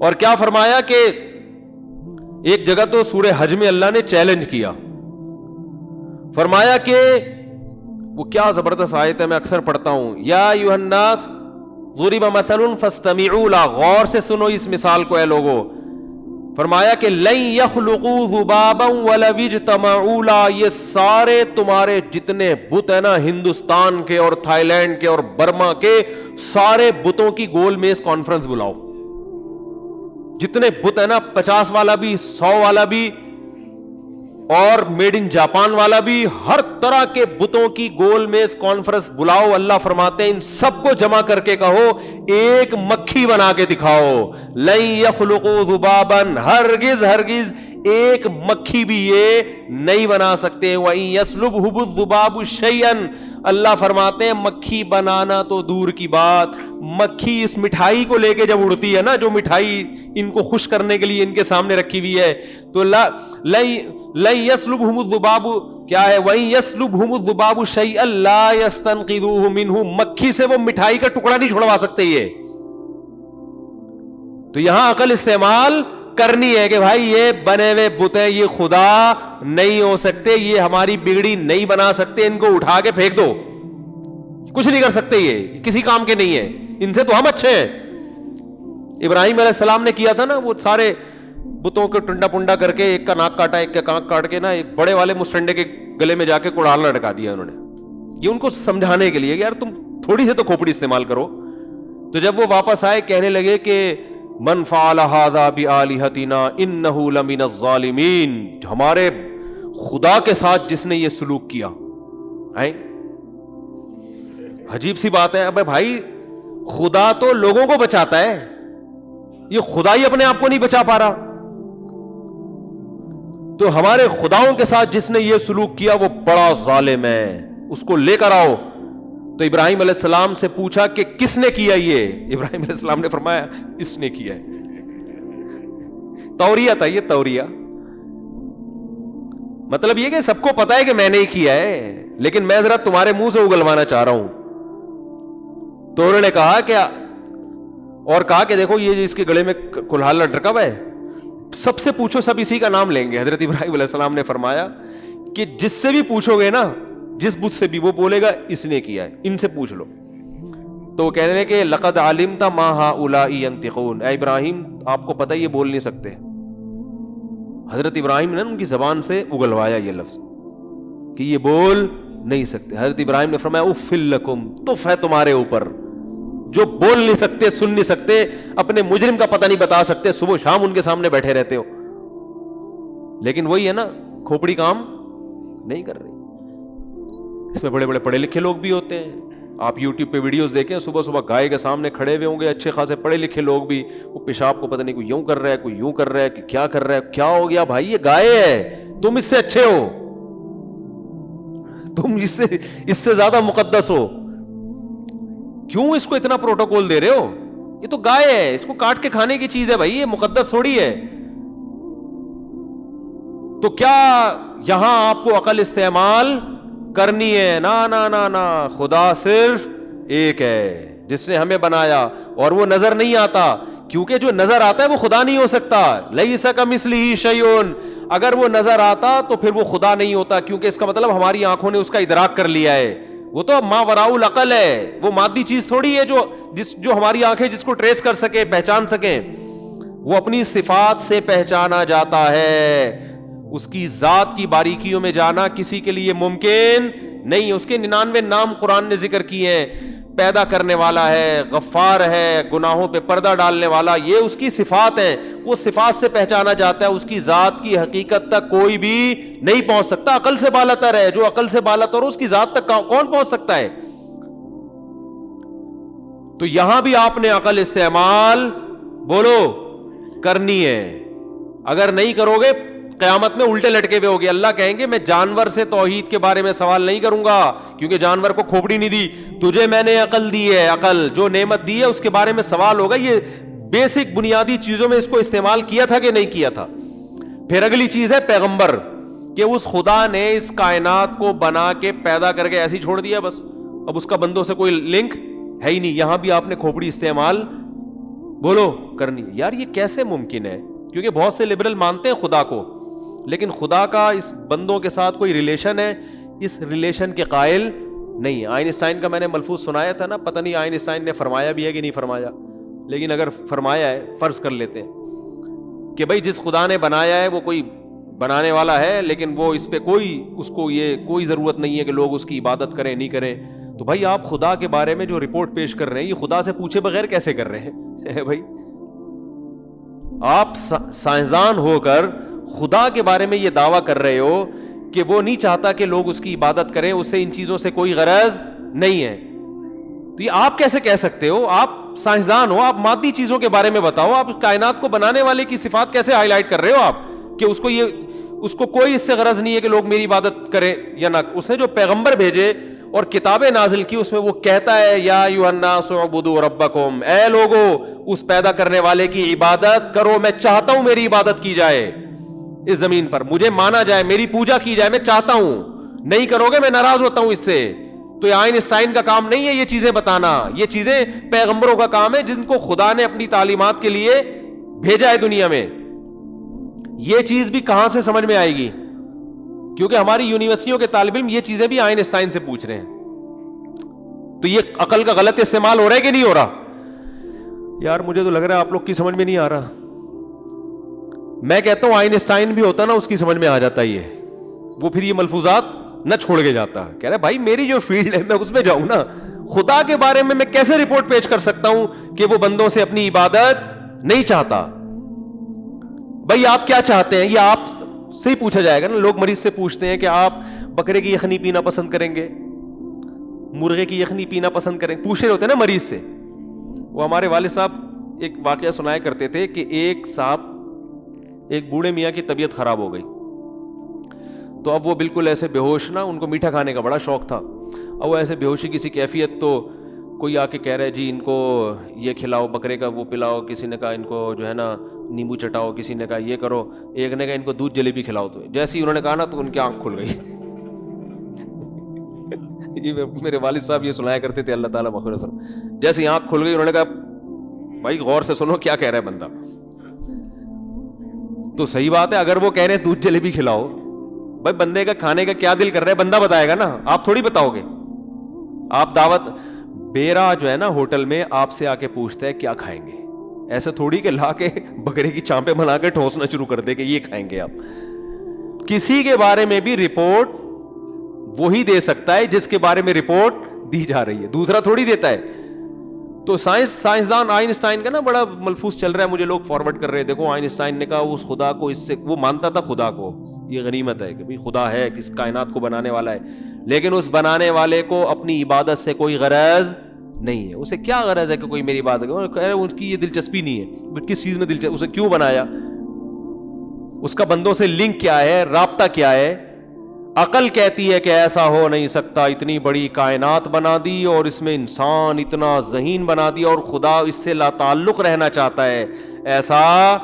اور کیا فرمایا کہ ایک جگہ تو سورہ حج میں اللہ نے چیلنج کیا, فرمایا کہ وہ کیا زبردست آیت ہے, میں اکثر پڑھتا ہوں, یا ایھا الناس ضرب مثل فاستمعوا له, غور سے سنو اس مثال کو اے لوگو. فرمایا کہ لن یخلقوا ذبابا ولو اجتمعوا له, یہ سارے تمہارے جتنے بت ہیں نا, ہندوستان کے اور تھائی لینڈ کے اور برما کے سارے بتوں کی گول میز کانفرنس بلاؤ, جتنے بت ہیں نا, 50 والا بھی, 100 والا بھی, اور میڈ ان جاپان والا بھی, ہر طرح کے بتوں کی گول میز کانفرنس بلاؤ. اللہ فرماتے ہیں ان سب کو جمع کر کے کہو ایک مکھی بنا کے دکھاؤ. لن یخلقوا ذبابا, ہرگز ہرگز ایک مکھی بھی یہ نہیں بنا سکتے. وَإِن يَسْلُبْهُ الذُّبَابُ شَيْئًا, اللہ فرماتے ہیں مکھی بنانا تو دور کی بات, مکھی اس مٹھائی کو لے کے جب اڑتی ہے نا, جو مٹھائی ان کو خوش کرنے کے لیے ان کے سامنے رکھی ہوئی ہے, تو لن يسلبهم الذباب کیا ہے, وَإِن يسلبهم الذباب شيئا لا يستنقذوه منه, مکھی سے وہ مٹھائی کا ٹکڑا نہیں چھڑوا سکتے یہ. تو یہاں عقل استعمال کرنی ہے کہ بھائی یہ بنے ہوئے بت ہیں, یہ خدا نہیں ہو سکتے, یہ ہماری بگڑی نہیں بنا سکتے, ان کو اٹھا کے پھینک دو, کچھ نہیں کر سکتے, یہ کسی کام کے نہیں ہے, ان سے تو ہم اچھے ہیں. ابراہیم علیہ السلام نے کیا تھا نا, وہ سارے بتوں کو ٹنڈا پنڈا کر کے ایک کا ناک کاٹا, ایک کا کانک کاٹ کے نا ایک بڑے والے مسٹنڈے کے گلے میں جا کے کڑال لٹکا دیا انہوں نے, یہ ان کو سمجھانے کے لیے کہ یار تم تھوڑی سے تو کھوپڑی استعمال کرو. تو جب وہ واپس آئے کہنے لگے کہ من فعل ھذا بآلہتنا انہ لمن الظالمین, ہمارے خدا کے ساتھ جس نے یہ سلوک کیا. عجیب سی بات ہے, ابے بھائی خدا تو لوگوں کو بچاتا ہے, یہ خدا ہی اپنے آپ کو نہیں بچا پا رہا. تو ہمارے خداؤں کے ساتھ جس نے یہ سلوک کیا وہ بڑا ظالم ہے, اس کو لے کر آؤ. تو ابراہیم علیہ السلام سے پوچھا کہ کس نے کیا یہ, ابراہیم علیہ السلام نے فرمایا اس نے کیا ہے. توریہ تھا یہ, توریہ مطلب یہ کہ سب کو پتا ہے کہ میں نے ہی کیا ہے, لیکن میں ذرا تمہارے منہ سے اگلوانا چاہ رہا ہوں. تو انہوں نے کہا کہ, اور کہا کہ دیکھو یہ اس کے گلے میں کلہاڑ لٹکا ہوا ہے, سب سے پوچھو سب اسی کا نام لیں گے. حضرت ابراہیم علیہ السلام نے فرمایا کہ جس سے بھی پوچھو گے نا, جس بت سے بھی, وہ بولے گا اس نے کیا ہے, ان سے پوچھ لو. تو وہ کہنے لگے کہ لقد علمت ما هؤلاء ينطقون, اے ابراہیم آپ کو پتہ یہ بول نہیں سکتے. حضرت ابراہیم نے ان کی زبان سے اگلوایا یہ لفظ کہ یہ بول نہیں سکتے. حضرت ابراہیم نے فرمایا اف لکم, تف ہے تمہارے اوپر, جو بول نہیں سکتے, سن نہیں سکتے, اپنے مجرم کا پتہ نہیں بتا سکتے, صبح شام ان کے سامنے بیٹھے رہتے ہو. لیکن وہی ہے نا, کھوپڑی کام نہیں کر رہی. اس میں بڑے بڑے پڑھے لکھے لوگ بھی ہوتے ہیں. آپ یوٹیوب پہ ویڈیوز دیکھیں, صبح صبح گائے کے سامنے کھڑے ہوئے ہوں گے اچھے خاصے پڑھے لکھے لوگ بھی, وہ پیشاب کو پتہ نہیں کوئی یوں کر رہا ہے, کوئی یوں کر رہا ہے, کہ کیا کر رہا ہے, کیا ہو گیا بھائی, یہ گائے ہے, تم اس سے اچھے ہو, تم اس سے زیادہ مقدس ہو, کیوں اس کو اتنا پروٹوکول دے رہے ہو, یہ تو گائے ہے, اس کو کاٹ کے کھانے کی چیز ہے بھائی, یہ مقدس تھوڑی ہے. تو کیا یہاں آپ کو عقل استعمال کرنی ہے؟ نا نا نا نا, خدا صرف ایک ہے جس نے ہمیں بنایا, اور وہ نظر نہیں آتا, کیونکہ جو نظر آتا ہے وہ خدا نہیں ہو سکتا. لیس کمثلہ شیء, اگر وہ نظر آتا تو پھر وہ خدا نہیں ہوتا, کیونکہ اس کا مطلب ہماری آنکھوں نے اس کا ادراک کر لیا ہے. وہ تو ما وراء العقل ہے, وہ مادی چیز تھوڑی ہے جو ہماری آنکھیں جس کو ٹریس کر سکیں, پہچان سکیں. وہ اپنی صفات سے پہچانا جاتا ہے, اس کی ذات کی باریکیوں میں جانا کسی کے لیے ممکن نہیں. اس کے 99 نام قرآن نے ذکر کیے ہیں, پیدا کرنے والا ہے, غفار ہے, گناہوں پہ پردہ ڈالنے والا, یہ اس کی صفات ہیں. وہ صفات سے پہچانا جاتا ہے, اس کی ذات کی حقیقت تک کوئی بھی نہیں پہنچ سکتا. عقل سے بالاتر ہے, جو عقل سے بالاتر ہو اس کی ذات تک کون پہنچ سکتا ہے؟ تو یہاں بھی آپ نے عقل استعمال بولو کرنی ہے. اگر نہیں کرو گے قیامت میں الٹے لٹکے ہوئے ہوگے. اللہ کہیں گے میں جانور سے توحید کے بارے میں سوال نہیں کروں گا, کیونکہ جانور کو کھوپڑی نہیں دی, تجھے میں نے عقل دی ہے, عقل جو نعمت دی ہے اس کے بارے میں سوال ہوگا. یہ بیسک بنیادی چیزوں میں اس کو استعمال کیا تھا کہ نہیں کیا تھا. پھر اگلی چیز ہے پیغمبر, کہ اس خدا نے اس کائنات کو بنا کے پیدا کر کے ایسے ہی چھوڑ دیا بس, اب اس کا بندوں سے کوئی لنک ہے ہی نہیں. یہاں بھی آپ نے کھوپڑی استعمال بولو کرنی. یار یہ کیسے ممکن ہے؟ کیونکہ بہت سے لبرل مانتے ہیں خدا کو, لیکن خدا کا اس بندوں کے ساتھ کوئی ریلیشن ہے, اس ریلیشن کے قائل نہیں ہے. آئنسٹائن کا میں نے ملفوظ سنایا تھا نا, پتہ نہیں آئنسٹائن نے فرمایا بھی ہے کہ نہیں فرمایا, لیکن اگر فرمایا ہے, فرض کر لیتے ہیں کہ بھائی جس خدا نے بنایا ہے وہ کوئی بنانے والا ہے, لیکن وہ اس پہ اس کو یہ کوئی ضرورت نہیں ہے کہ لوگ اس کی عبادت کریں نہیں کریں. تو بھائی آپ خدا کے بارے میں جو رپورٹ پیش کر رہے ہیں یہ خدا سے پوچھے بغیر کیسے کر رہے ہیں؟ بھائی آپ سائنسدان ہو کر خدا کے بارے میں یہ دعویٰ کر رہے ہو کہ وہ نہیں چاہتا کہ لوگ اس کی عبادت کریں, اس سے ان چیزوں سے کوئی غرض نہیں ہے. تو یہ آپ کیسے کہہ سکتے ہو؟ آپ سائنسدان ہو, آپ مادی چیزوں کے بارے میں بتاؤ, آپ کائنات کو بنانے والے کی صفات کیسے ہائی لائٹ کر رہے ہو آپ کہ اس کو کوئی اس سے غرض نہیں ہے کہ لوگ میری عبادت کریں یا نہ. اس نے جو پیغمبر بھیجے اور کتابیں نازل کی اس میں وہ کہتا ہے یا ایھا الناس اعبدوا ربکم, اے لوگو اس پیدا کرنے والے کی عبادت کرو. میں چاہتا ہوں میری عبادت کی جائے اس زمین پر, مجھے مانا جائے, میری پوجا کی جائے, میں چاہتا ہوں. نہیں کرو گے میں ناراض ہوتا ہوں اس سے. تو یہ آئنسٹائن کا کام نہیں ہے یہ چیزیں بتانا, یہ چیزیں پیغمبروں کا کام ہے جن کو خدا نے اپنی تعلیمات کے لیے بھیجا ہے دنیا میں. یہ چیز بھی کہاں سے سمجھ میں آئے گی؟ کیونکہ ہماری یونیورسٹیوں کے طالب علم یہ چیزیں بھی آئنسٹائن سے پوچھ رہے ہیں. تو یہ عقل کا غلط استعمال ہو رہا ہے کہ نہیں ہو رہا؟ یار مجھے تو لگ رہا ہے آپ لوگ کی سمجھ میں نہیں آ رہا. میں کہتا ہوں آئنسٹائن بھی ہوتا نا اس کی سمجھ میں آ جاتا یہ, وہ پھر یہ ملفوظات نہ چھوڑ کے جاتا. کہہ رہا بھائی میری جو فیلڈ ہے میں اس میں جاؤں نا, خدا کے بارے میں کیسے رپورٹ پیش کر سکتا ہوں کہ وہ بندوں سے اپنی عبادت نہیں چاہتا؟ بھائی آپ کیا چاہتے ہیں یہ آپ سے ہی پوچھا جائے گا نا. لوگ مریض سے پوچھتے ہیں کہ آپ بکرے کی یخنی پینا پسند کریں گے, مرغے کی یخنی پینا پسند کریں, پوچھ رہے ہوتے ہیں نا مریض سے. وہ ہمارے والد صاحب ایک واقعہ سنایا کرتے تھے کہ ایک بوڑھے میاں کی طبیعت خراب ہو گئی, تو اب وہ بالکل ایسے بے ہوش نا, ان کو میٹھا کھانے کا بڑا شوق تھا. اب وہ ایسے بے ہوشی کسی کیفیت, تو کوئی آ کے کہہ رہا ہے جی ان کو یہ کھلاؤ, بکرے کا وہ پلاؤ, کسی نے کہا ان کو جو ہے نا نیمبو چٹاؤ, کسی نے کہا یہ کرو, ایک نے کہا ان کو دودھ جلیبی کھلاؤ. تو جیسے ہی انہوں نے کہا نا تو ان کی آنکھ کھل گئی. یہ میرے والد صاحب یہ سنایا کرتے تھے, اللہ تعالیٰ مغفرت فرمائے. جیسے ہی آنکھ کھل گئی انہوں نے کہا بھائی غور سے سنو کیا کہہ رہا ہے بندہ. تو صحیح بات ہے, اگر وہ کہہ رہے ہیں دودھ جلیبی کھلاؤ, بھائی بندے کا کھانے کا کیا دل کر رہا ہے بندہ بتائے گا نا, آپ تھوڑی بتاؤ گے. آپ دعوت بیرا جو ہے نا ہوٹل میں آپ سے آ کے پوچھتا ہے کیا کھائیں گے, ایسا تھوڑی کہ لا کے بکرے کی چانپیں بنا کے ٹھوسنا شروع کر دے کہ یہ کھائیں گے آپ. کسی کے بارے میں بھی رپورٹ وہی دے سکتا ہے جس کے بارے میں رپورٹ دی جا رہی ہے, دوسرا تھوڑی دیتا ہے. تو سائنسدان آئنسٹائن کا نا بڑا ملفوظ چل رہا ہے, مجھے لوگ فارورڈ کر رہے ہیں, دیکھو آئنسٹائن نے کہا اس خدا کو, اس سے وہ مانتا تھا خدا کو, یہ غنیمت ہے کہ بھئی خدا ہے, کس کائنات کو بنانے والا ہے, لیکن اس بنانے والے کو اپنی عبادت سے کوئی غرض نہیں ہے. اسے کیا غرض ہے کہ کوئی میری عبادت کرے؟ اس کی یہ دلچسپی نہیں ہے. کس چیز میں دلچسپی, اسے کیوں بنایا, اس کا بندوں سے لنک کیا ہے, رابطہ کیا ہے؟ عقل کہتی ہے کہ ایسا ہو نہیں سکتا, اتنی بڑی کائنات بنا دی اور اس میں انسان اتنا ذہین بنا دیا اور خدا اس سے لا تعلق رہنا چاہتا ہے. ایسا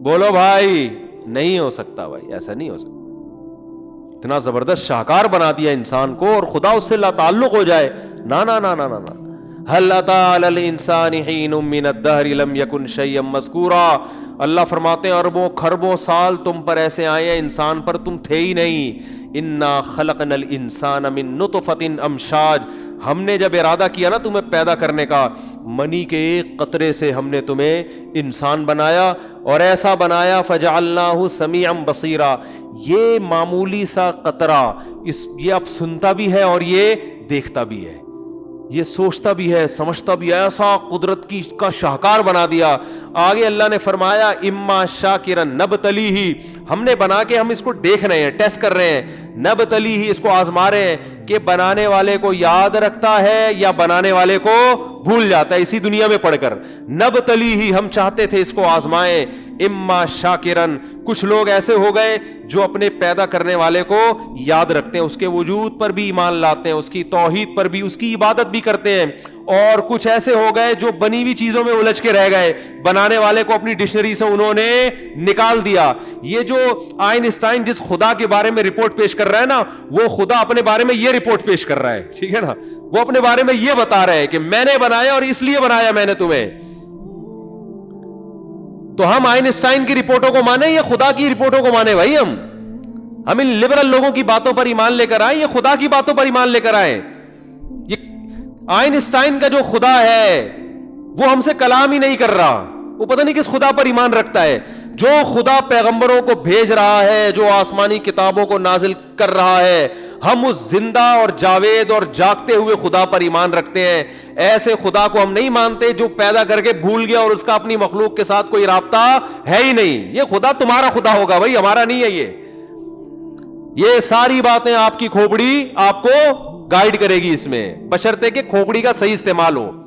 بولو بھائی نہیں ہو سکتا, بھائی ایسا نہیں ہو سکتا. اتنا زبردست شاہکار بنا دیا انسان کو اور خدا اس سے لا تعلق ہو جائے, نا نا نا نا نا نا. هل اتى على الانسان حين من الدهر لم يكن شيئا مذكورا. اللہ فرماتے ہیں اربوں کھربوں سال تم پر ایسے آئے ہیں, انسان پر تم تھے ہی نہیں. انا خلقنا الانسان من نطفۃ امشاج, ہم نے جب ارادہ کیا نا تمہیں پیدا کرنے کا, منی کے ایک قطرے سے ہم نے تمہیں انسان بنایا, اور ایسا بنایا فجعلناہ سمیعا بصیرا, یہ معمولی سا قطرہ یہ اب سنتا بھی ہے اور یہ دیکھتا بھی ہے, یہ سوچتا بھی ہے, سمجھتا بھی ہے. ایسا قدرت کا شاہکار بنا دیا. آگے اللہ نے فرمایا اما شاکرا نبتلیہ, ہم نے بنا کے ہم اس کو دیکھ رہے ہیں, ٹیسٹ کر رہے ہیں. نبتلیہ, اس کو آزما رہے ہیں کہ بنانے والے کو یاد رکھتا ہے یا بنانے والے کو بھول جاتا ہے اسی دنیا میں پڑھ کر. نبتلیہ, ہم چاہتے تھے اس کو آزمائیں. اما شاکرن, کچھ لوگ ایسے ہو گئے جو اپنے پیدا کرنے والے کو یاد رکھتے ہیں, اس کے وجود پر بھی ایمان لاتے ہیں, اس کی توحید پر بھی, اس کی عبادت بھی کرتے ہیں. اور کچھ ایسے ہو گئے جو بنی ہوئی چیزوں میں الجھ کے رہ گئے, بنانے والے کو اپنی ڈکشنری سے انہوں نے نکال دیا. یہ جو آئنسٹائن جس خدا کے بارے میں رپورٹ پیش کر رہا ہے نا, وہ خدا اپنے بارے میں یہ رپورٹ پیش کر رہا ہے, ٹھیک ہے نا, وہ اپنے بارے میں یہ بتا رہا ہے کہ میں نے بنایا اور اس لیے بنایا میں نے تمہیں. تو ہم آئنسٹائن کی رپورٹوں کو مانے یا خدا کی رپورٹوں کو مانے بھائی؟ ہم ان لبرل لوگوں کی باتوں پر ایمان لے کر آئے یا خدا کی باتوں پر ایمان لے کر آئے؟ یہ آئنسٹائن کا جو خدا ہے وہ ہم سے کلام ہی نہیں کر رہا، وہ پتہ نہیں کس خدا پر ایمان رکھتا ہے۔ جو خدا پیغمبروں کو بھیج رہا ہے، جو آسمانی کتابوں کو نازل کر رہا ہے، ہم اس زندہ اور جاوید اور جاگتے ہوئے خدا پر ایمان رکھتے ہیں۔ ایسے خدا کو ہم نہیں مانتے جو پیدا کر کے بھول گیا اور اس کا اپنی مخلوق کے ساتھ کوئی رابطہ ہے ہی نہیں۔ یہ خدا تمہارا خدا ہوگا بھائی، ہمارا نہیں ہے۔ یہ ساری باتیں آپ کی کھوپڑی آپ کو گائیڈ کرے گی اس میں، بشرطے کہ کھوپڑی کا صحیح استعمال ہو۔